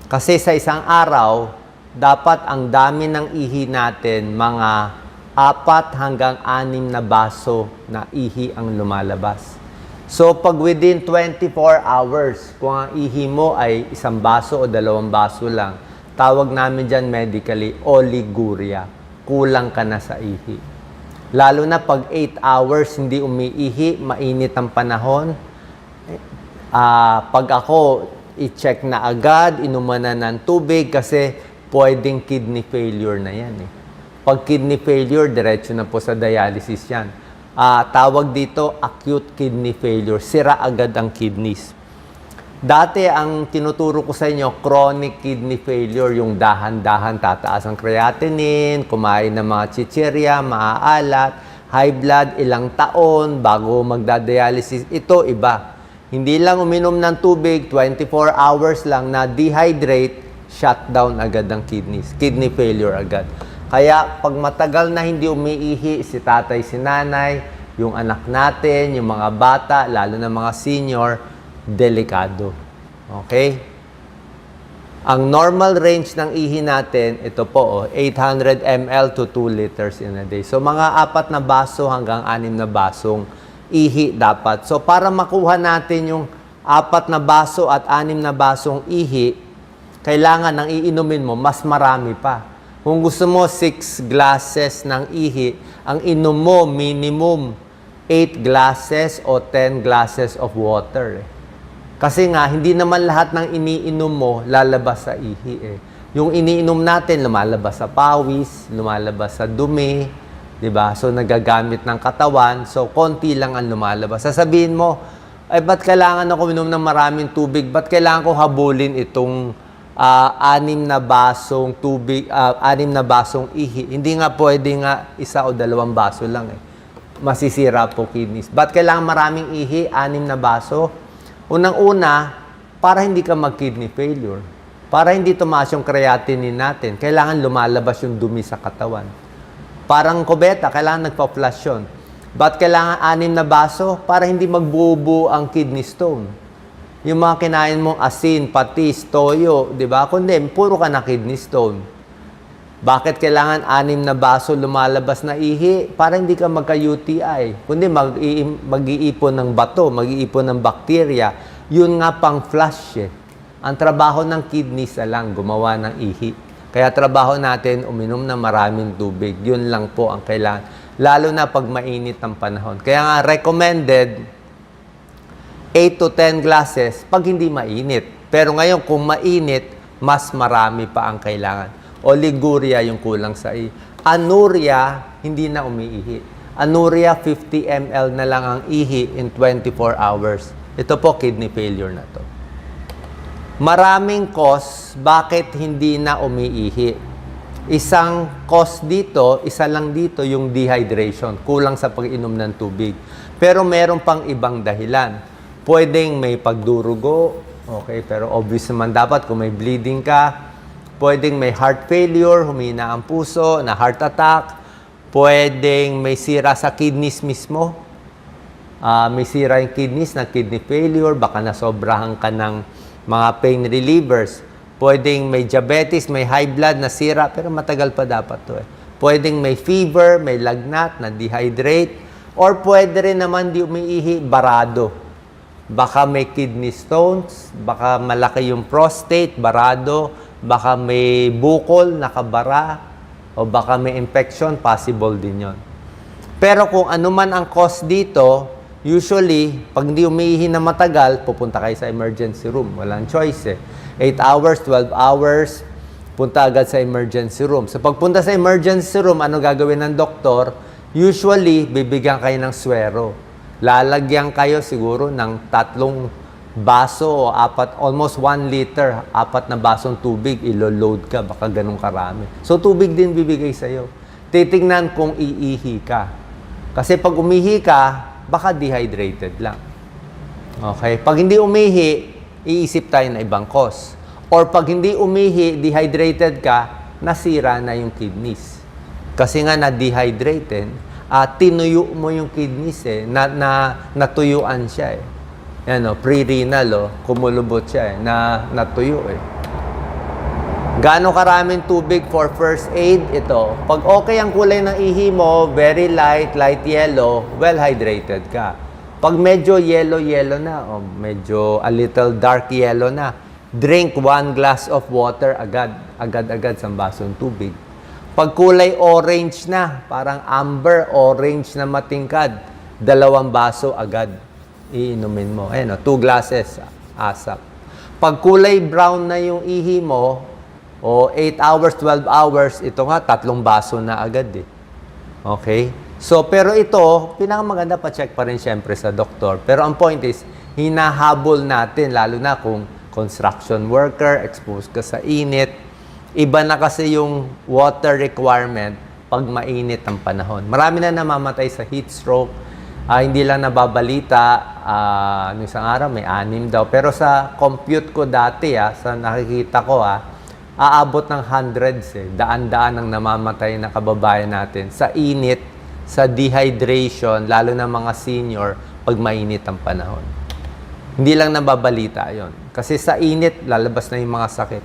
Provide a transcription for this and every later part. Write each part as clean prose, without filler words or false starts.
Kasi sa isang araw, dapat ang dami ng ihi natin, mga 4 hanggang 6 na baso na ihi ang lumalabas. So, pag within 24 hours, kung ang ihi mo ay 1 baso o 2 baso lang, tawag namin dyan medically, oliguria. Kulang ka na sa ihi. Lalo na pag 8 hours hindi umiihi, mainit ang panahon. Pag ako, i-check na agad, inuman na ng tubig kasi pwedeng kidney failure na yan. Pag kidney failure, diretso na po sa dialysis yan. Tawag dito, acute kidney failure. Sira agad ang kidneys. Dati, ang tinuturo ko sa inyo, chronic kidney failure, yung dahan-dahan tataas ang creatinine, kumain ng mga chichirya, maaalat, high blood, ilang taon, bago magda-dialysis. Ito, iba. Hindi lang uminom ng tubig, 24 hours lang na dehydrate, shutdown agad ang kidneys. Kidney failure agad. Kaya pag matagal na hindi umiihi si tatay, si nanay, yung anak natin, yung mga bata, lalo na mga senior, delikado. Okay? Ang normal range ng ihi natin, ito po, 800 ml to 2 liters in a day. So mga 4 na baso hanggang 6 na basong ihi dapat. So, para makuha natin yung 4 na baso at 6 na basong ihi, kailangan ng iinumin mo, mas marami pa. Kung gusto mo 6 glasses ng ihi, ang inom mo minimum 8 glasses o 10 glasses of water. Kasi nga, hindi naman lahat ng iniinom mo lalabas sa ihi. Yung iniinom natin, lumalabas sa pawis, lumalabas sa dumi, diba? So, nagagamit ng katawan. So, konti lang ang lumalabas. Sasabihin mo, ay, ba't kailangan ako minom ng maraming tubig? Ba't kailangan ko habulin itong 6 na basong tubig, 6 na basong ihi? Hindi nga pwede nga 1 o 2 baso lang. Masisira po kidneys. Ba't kailangan maraming ihi? 6 na baso? Unang-una, para hindi ka mag-kidney failure. Para hindi tumaas yung creatinine natin, kailangan lumalabas yung dumi sa katawan. Parang kubeta, kailangan nagpa-flush yun. Ba't kailangan 6 na baso? Para hindi magbubuo ang kidney stone. Yung mga kinain mong asin, patis, toyo, di ba? Kundi, puro ka na kidney stone. Bakit kailangan 6 na baso lumalabas na ihi? Para hindi ka magka-UTI. Kundi, mag-iipon ng bato, mag-iipon ng bakterya. Yun nga pang flush Ang trabaho ng kidneys lang, gumawa ng ihi. Kaya trabaho natin, uminom ng maraming tubig. Yun lang po ang kailangan. Lalo na pag mainit ang panahon. Kaya nga, recommended 8 to 10 glasses pag hindi mainit. Pero ngayon, kung mainit, mas marami pa ang kailangan. Oliguria yung kulang sa ihi. Anuria, hindi na umiihi. Anuria, 50 ml na lang ang ihi in 24 hours. Ito po, kidney failure na to. Maraming cause bakit hindi na umiihi. Isang cause dito, isa lang dito yung dehydration, kulang sa pag-inom ng tubig. Pero meron pang ibang dahilan. Pwedeng may pagdurugo, okay, pero obvious naman dapat kung may bleeding ka. Pwedeng may heart failure, humina ang puso, na heart attack. Pwedeng may sira sa kidneys mismo. May sira yung kidneys na kidney failure, baka nasobrahan ka ng mga pain relievers. Pwedeng may diabetes, may high blood na sira, pero matagal pa dapat to Pwedeng may fever, may lagnat, na dehydrate, or pwede rin naman di umiihi, barado. Baka may kidney stones, baka malaki yung prostate, barado, baka may bukol, nakabara, o baka may infection, possible din yon. Pero kung ano man ang cause dito, usually, pag hindi umiihi na matagal, pupunta kayo sa emergency room. Walang choice 8 hours, 12 hours, punta agad sa emergency room. So, pagpunta sa emergency room, ano gagawin ng doktor? Usually, bibigyan kayo ng swero. Lalagyan kayo siguro ng 3 baso o 4, almost 1 liter, 4 na basong tubig, ilo-load ka, baka ganun karami. So, tubig din bibigay sa'yo. Titingnan kung iihi ka. Kasi pag umihi ka, baka dehydrated lang. Okay? Pag hindi umihi, iisip tayo na ibang cause. Or pag hindi umihi, dehydrated ka, nasira na yung kidneys. Kasi nga na-dehydrated, tinuyo mo yung kidneys natuyuan siya Yan pre-renal kumulubot siya natuyo Gaano karaming tubig for first aid? Ito. Pag okay ang kulay ng ihi mo, very light, light yellow, well hydrated ka. Pag medyo yellow na, o medyo a little dark yellow na, drink 1 glass of water agad. Agad-agad sa basong tubig. Pag kulay orange na, parang amber, orange na matingkad, 2 baso agad iinumin mo. Ayan o, 2 glasses, asap. Pag kulay brown na yung ihi mo, o 8 hours, 12 hours, ito nga, 3 baso na agad eh. Okay? So, pero ito, pinakamaganda pa check pa rin syempre sa doktor. Pero ang point is, hinahabol natin, lalo na kung construction worker, exposed ka sa init. Iba na kasi yung water requirement pag mainit ang panahon. Marami na namamatay sa heat stroke. Hindi lang nababalita, nung isang araw may 6 daw. Pero sa compute ko dati, sa nakikita ko, aabot ng hundreds daan-daan ang namamatay na kababayan natin sa init, sa dehydration, lalo na mga senior, pag mainit ang panahon. Hindi lang nababalita yon. Kasi sa init, lalabas na yung mga sakit.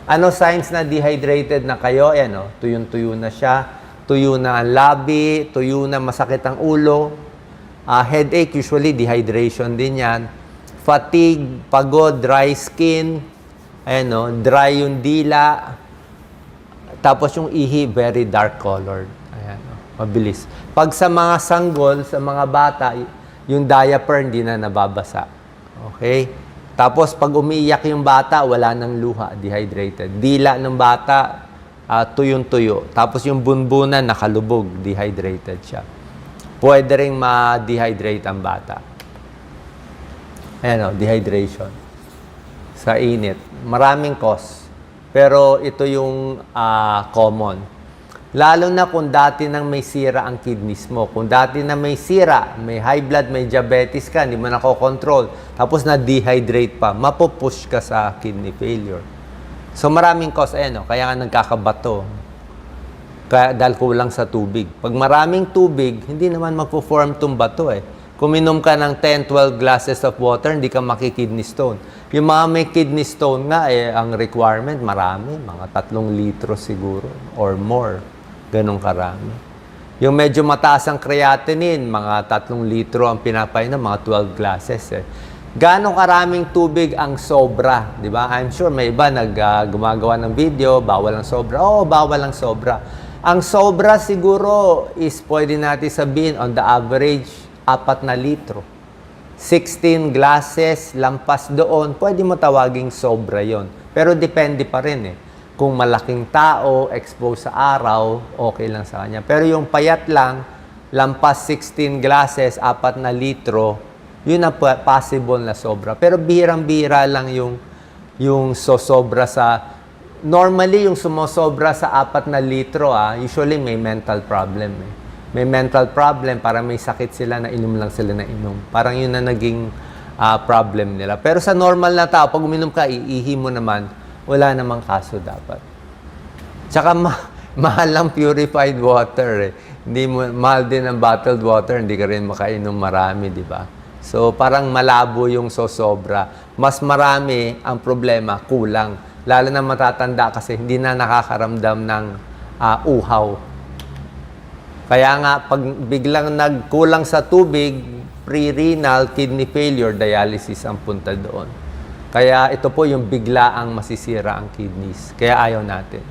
Ano signs na dehydrated na kayo? Ayan, tuyong-tuyo na siya, tuyo na ang labi, tuyo na masakit ang ulo, headache, usually dehydration din yan, fatigue, pagod, dry skin, ayan, dry yung dila. Tapos yung ihi, very dark colored. Ayan, mabilis. Pag sa mga sanggol, sa mga bata, yung diaper hindi na nababasa. Okay? Tapos pag umiiyak yung bata, wala nang luha, dehydrated. Dila ng bata, tuyong-tuyo. Tapos yung bunbunan, nakalubog, dehydrated siya. Pwede ring ma-dehydrate ang bata. Ayan, dehydration. Sa init. Maraming cause. Pero ito yung common. Lalo na kung dati nang may sira ang kidneys mo. Kung dati na may sira, may high blood, may diabetes ka, hindi mo nakokontrol, tapos na-dehydrate pa, mapupush ka sa kidney failure. So maraming cause. Ayan, kaya nga nagkakabato. Kaya, dahil kulang sa tubig. Pag maraming tubig, hindi naman magpo-form tong bato Kung minom ka ng 10, 12 glasses of water, hindi ka makikidney stone. Yung mga may kidney stone nga, ang requirement, marami. Mga 3 litro siguro or more. Ganong karami. Yung medyo mataas ang creatinine, mga 3 litro ang pinapainom, mga 12 glasses. Ganong karaming tubig ang sobra, di ba? I'm sure may iba gumagawa ng video, bawal ang sobra. Oo, bawal ang sobra. Ang sobra siguro is pwede natin sabihin on the average, 4 na litro. 16 glasses, lampas doon, pwede mo tawaging sobra yon. Pero depende pa rin Kung malaking tao, exposed sa araw, okay lang sa kanya. Pero yung payat lang, lampas 16 glasses, 4 na litro, yun ang possible na sobra. Pero bihirang-bihira lang yung sosobra sa... Normally, yung sumosobra sa 4 na litro, usually may mental problem May mental problem, para may sakit sila na inom lang sila na inom. Parang yun na naging problem nila. Pero sa normal na tao, pag uminom ka, iihi mo naman, wala namang kaso dapat. Tsaka mahal lang purified water Hindi mo, mahal din ang bottled water, hindi ka rin makainom marami, di ba? So parang malabo yung sosobra. Mas marami ang problema, kulang. Lalo na matatanda kasi hindi na nakakaramdam ng uhaw. Kaya nga, pag biglang nagkulang sa tubig, pre-renal, kidney failure, dialysis ang punta doon. Kaya ito po yung biglaang masisira ang kidneys. Kaya ayaw natin.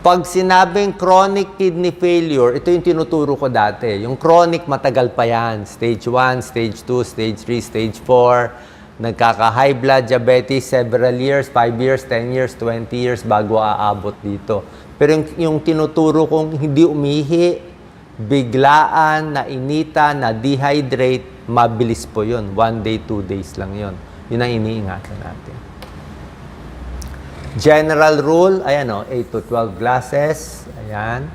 Pag sinabing chronic kidney failure, ito yung tinuturo ko dati. Yung chronic, matagal pa yan. Stage 1, stage 2, stage 3, stage 4. Nagkaka-high blood, diabetes, several years, 5 years, 10 years, 20 years bago aabot dito. Pero yung tinuturo kong hindi umihi, biglaan, nainitan, na-dehydrate, mabilis po yun. 1 day, 2 days lang yun. Yun ang iniingatan natin. General rule, ayan 8 to 12 glasses. Ayan.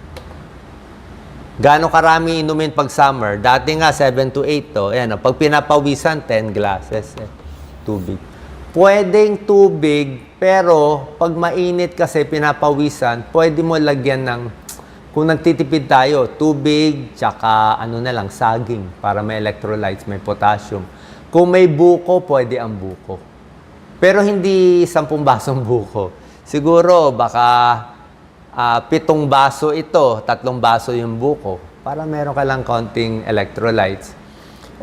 Gaano karami inumin pag summer? Dati nga, 7 to 8 to. Ayan pag pinapawisan, 10 glasses. Tubig. Pwedeng tubig, pero pag mainit kasi pinapawisan, pwede mo lagyan ng, kung nagtitipid tayo, tubig, tsaka saging para may electrolytes, may potassium. Kung may buko, pwede ang buko. Pero hindi 10 basong buko. Siguro, baka 7 baso ito, 3 baso yung buko, para meron ka lang konting electrolytes.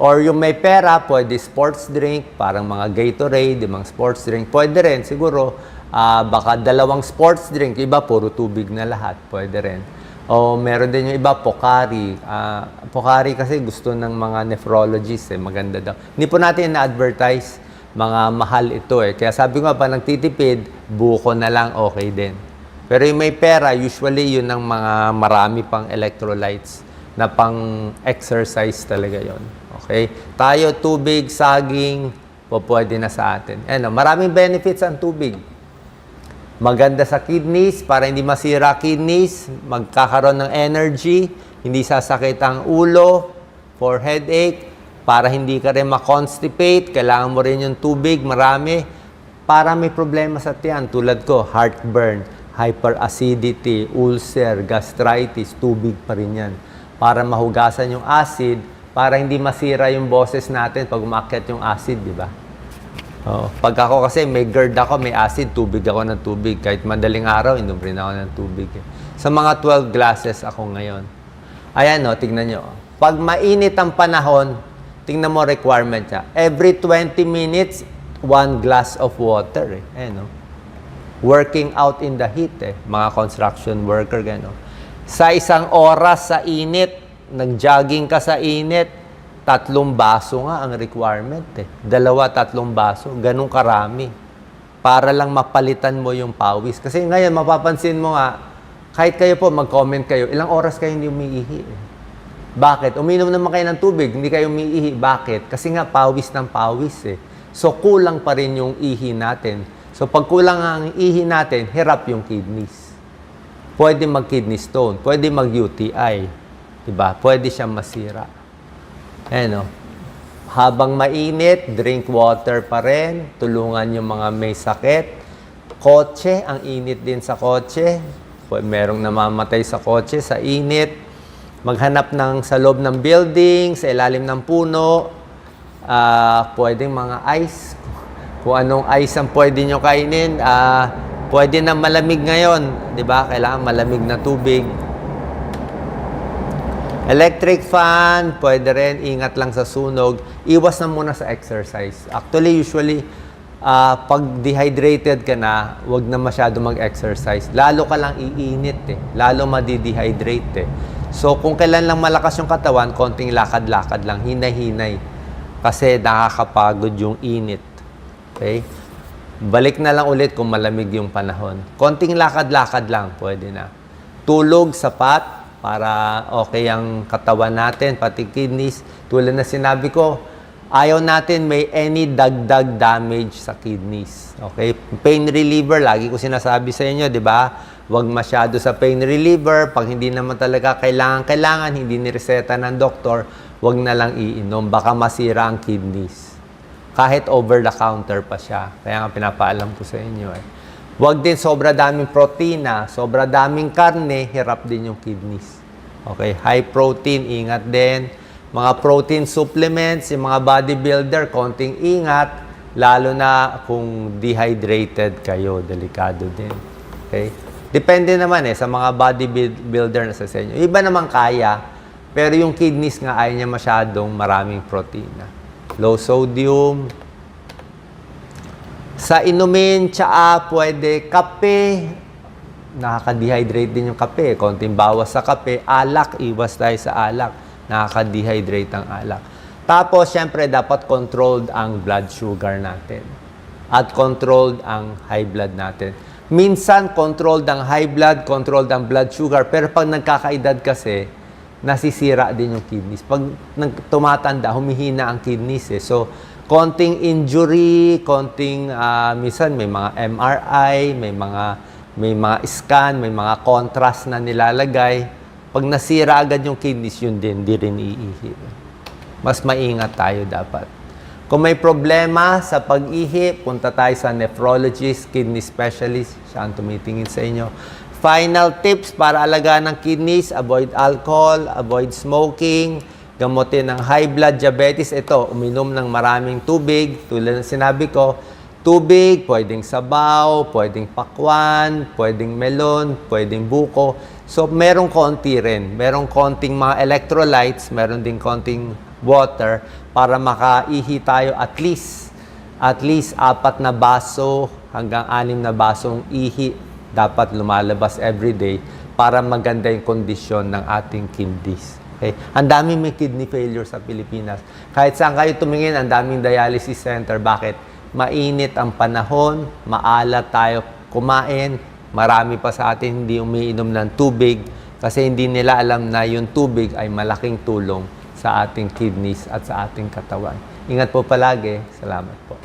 Or yung may pera, pwede sports drink, parang mga Gatorade, yung mga sports drink. Pwede rin, siguro, baka 2 sports drink, iba puro tubig na lahat, pwede rin. O meron din yung iba, Pocari. Pocari kasi gusto ng mga nephrologists, maganda daw. Hindi po natin na-advertise, mga mahal ito Kaya sabi ko pa, nagtitipid, buko na lang, okay din. Pero yung may pera, usually yun ang mga marami pang electrolytes na pang exercise talaga yon. Okay? Tayo, tubig, saging, pwede na sa atin. Maraming benefits ang tubig. Maganda sa kidneys, para hindi masira kidneys, magkakaroon ng energy, hindi sasakit ang ulo, for headache, para hindi ka rin ma-constipate, kailangan mo rin yung tubig, marami, para may problema sa tiyan, tulad ko, heartburn, hyperacidity, ulcer, gastritis, tubig pa rin yan. Para mahugasan yung acid, para hindi masira yung boses natin pag umakyat yung acid, di ba? Pag ako kasi may GERD ako, may acid, tubig ako ng tubig. Kahit madaling araw, inom rin ako ng tubig. Sa mga 12 glasses ako ngayon. Ayan tignan nyo. Pag mainit ang panahon, tingnan mo requirement niya. Every 20 minutes, 1 glass of water. Working out in the heat mga construction worker gano'n. Sa isang oras sa init, nag-jogging ka sa init, 3 baso nga ang requirement 2-3 baso, ganun karami. Para lang mapalitan mo yung pawis. Kasi ngayon, mapapansin mo nga, kahit kayo po, mag-comment kayo, ilang oras kayo hindi umiihi Bakit? Uminom naman kayo ng tubig, hindi kayo umiihi. Bakit? Kasi nga, pawis ng pawis So, kulang pa rin yung ihi natin. So, pag kulang ang ihi natin, hirap yung kidneys. Pwede mag-kidney stone, pwede mag-UTI. Diba? Pwede siyang masira. Habang mainit, drink water pa rin. Tulungan yung mga may sakit. Kotse, ang init din sa kotse. Merong namamatay sa kotse, sa init. Maghanap sa loob ng building, sa ilalim ng puno. Pwedeng mga ice. Kung anong ice ang pwede nyo kainin, pwede na malamig ngayon, di ba? Kailangan malamig na tubig. Electric fan, pwede rin, ingat lang sa sunog. Iwas na muna sa exercise. Actually, usually, pag dehydrated ka na, wag na masyado mag-exercise. Lalo ka lang iinit Lalo madi-dehydrate So, kung kailan lang malakas yung katawan, konting lakad-lakad lang, hinay-hinay. Kasi nakakapagod yung init. Okay? Balik na lang ulit kung malamig yung panahon. Konting lakad-lakad lang, pwede na. Tulog, sapat, para okay ang katawan natin, pati kidneys. Tulad na sinabi ko, ayaw natin may any dagdag damage sa kidneys. Okay? Pain reliever, lagi ko sinasabi sa inyo, di ba? Huwag masyado sa pain reliever. Pag hindi naman talaga kailangan, hindi nireseta ng doktor, huwag na lang iinom. Baka masira ang kidneys. Kahit over-the-counter pa siya. Kaya nga pinapaalam ko sa inyo Huwag din sobra daming protina, sobra daming karne, hirap din yung kidneys. Okay, high protein, ingat din. Mga protein supplements, yung mga bodybuilder, konting ingat, lalo na kung dehydrated kayo, delikado din. Okay? Depende naman sa mga bodybuilder na sa inyo. Iba naman kaya, pero yung kidneys nga ayaw niya masyadong maraming protina. Low sodium. Sa inumin, tsaa, pwede kape. Nakaka-dehydrate din yung kape. Konting bawas sa kape. Alak, iwas tayo sa alak. Nakaka-dehydrate ang alak. Tapos, syempre, dapat controlled ang blood sugar natin. At controlled ang high blood natin. Minsan, controlled ang high blood, controlled ang blood sugar. Pero pag nagkakaedad kasi, nasisira din yung kidneys. Pag tumatanda, humihina ang kidneys So, konting injury, konting, minsan may mga MRI, may mga scan, may mga contrast na nilalagay. Pag nasira agad yung kidneys, yun din, di rin iihi. Mas maingat tayo dapat. Kung may problema sa pag-ihi, punta tayo sa nephrologist, kidney specialist, siya ang tumitingin sa inyo. Final tips para alagaan ng kidneys, avoid alcohol, avoid smoking, gamutin ng high blood diabetes. Ito, uminom ng maraming tubig. Tulad ng sinabi ko, tubig, pwedeng sabaw, pwedeng pakwan, pwedeng melon, pwedeng buko. So, merong konti rin. Merong konting mga electrolytes, meron din konting water para makaihi tayo at least 4 na baso hanggang 6 na basong ihi dapat lumalabas everyday para maganda yung kondisyon ng ating kidneys. Okay? Ang daming may kidney failure sa Pilipinas. Kahit saan kayo tumingin, ang daming dialysis center. Bakit? Mainit ang panahon, maalat tayo kumain, marami pa sa atin hindi umiinom ng tubig kasi hindi nila alam na yung tubig ay malaking tulong sa ating kidneys at sa ating katawan. Ingat po palagi. Salamat po.